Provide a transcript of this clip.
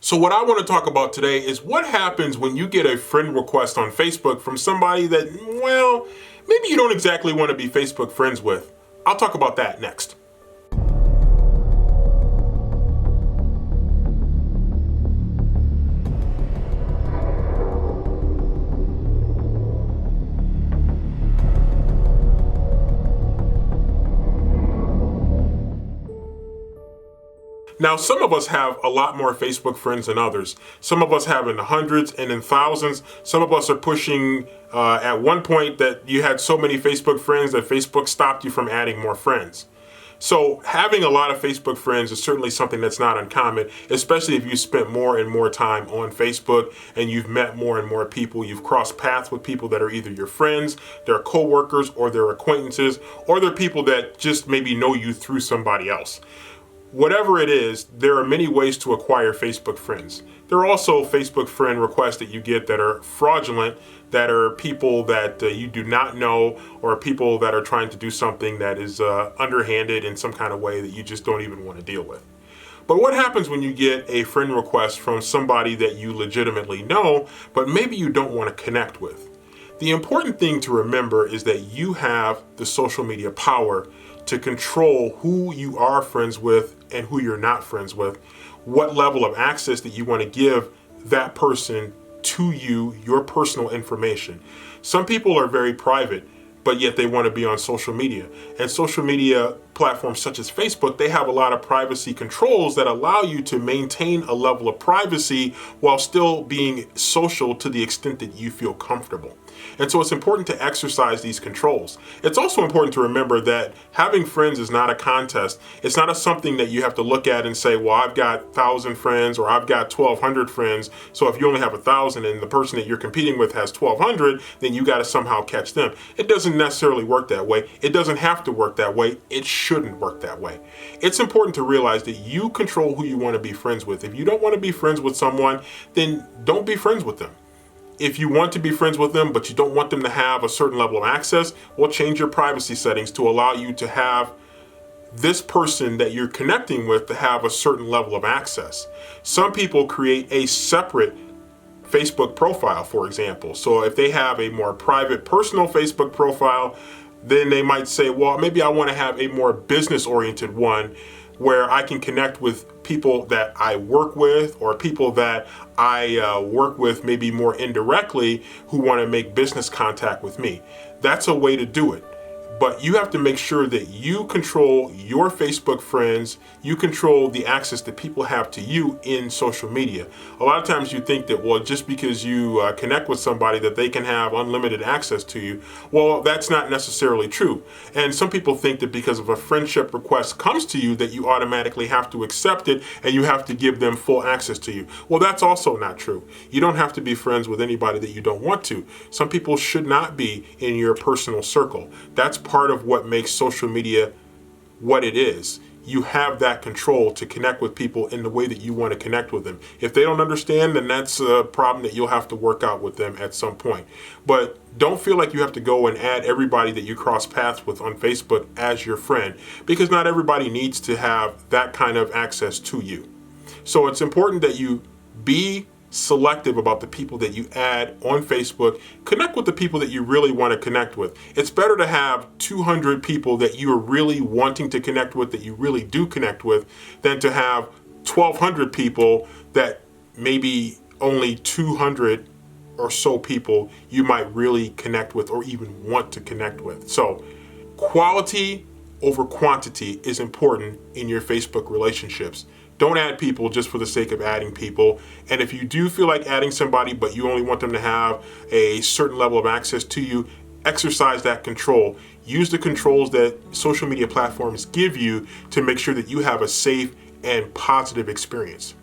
So what I want to talk about today is what happens when you get a friend request on Facebook from somebody that, well, maybe you don't exactly want to be Facebook friends with. I'll talk about that next. Now, some of us have a lot more Facebook friends than others. Some of us have in the hundreds and in thousands. Some of us are pushing at one point that you had so many Facebook friends that Facebook stopped you from adding more friends. So having a lot of Facebook friends is certainly something that's not uncommon, especially if you spent more and more time on Facebook and you've met more and more people. You've crossed paths with people that are either your friends, their coworkers, or their acquaintances, or they're people that just maybe know you through somebody else. Whatever it is, there are many ways to acquire Facebook friends. There are also Facebook friend requests that you get that are fraudulent, that are people that you do not know, or people that are trying to do something that is underhanded in some kind of way that you just don't even want to deal with. But what happens when you get a friend request from somebody that you legitimately know, but maybe you don't want to connect with? The important thing to remember is that you have the social media power to control who you are friends with and who you're not friends with, what level of access that you want to give that person to you, your personal information. Some people are very private, but yet they want to be on social media. And social media platforms such as Facebook, they have a lot of privacy controls that allow you to maintain a level of privacy while still being social to the extent that you feel comfortable. And so it's important to exercise these controls. It's also important to remember that having friends is not a contest. It's not something that you have to look at and say, well, I've got 1,000 friends or I've got 1,200 friends. So if you only have 1,000 and the person that you're competing with has 1,200, then you got to somehow catch them. It doesn't necessarily work that way. It doesn't have to work that way. It shouldn't work that way. It's important to realize that you control who you want to be friends with. If you don't want to be friends with someone, then don't be friends with them. If you want to be friends with them, but you don't want them to have a certain level of access, well, change your privacy settings to allow you to have this person that you're connecting with to have a certain level of access. Some people create a separate Facebook profile, for example. So if they have a more private, personal Facebook profile, then they might say, well, maybe I want to have a more business-oriented one where I can connect with people that I work with or people that I work with maybe more indirectly who want to make business contact with me. That's a way to do it. But you have to make sure that you control your Facebook friends, you control the access that people have to you in social media. A lot of times you think that, well, just because you connect with somebody that they can have unlimited access to you. Well, that's not necessarily true. And some people think that because of a friendship request comes to you that you automatically have to accept it and you have to give them full access to you. Well, that's also not true. You don't have to be friends with anybody that you don't want to. Some people should not be in your personal circle. That's part of what makes social media what it is. You have that control to connect with people in the way that you want to connect with them. If they don't understand, then that's a problem that you'll have to work out with them at some point. But don't feel like you have to go and add everybody that you cross paths with on Facebook as your friend, because not everybody needs to have that kind of access to you. So it's important that you be selective about the people that you add on Facebook. Connect with the people that you really want to connect with. It's better to have 200 people that you are really wanting to connect with, that you really do connect with, than to have 1,200 people that maybe only 200 or so people you might really connect with or even want to connect with. So quality over quantity is important in your Facebook relationships. Don't add people just for the sake of adding people. And if you do feel like adding somebody, but you only want them to have a certain level of access to you, exercise that control. Use the controls that social media platforms give you to make sure that you have a safe and positive experience.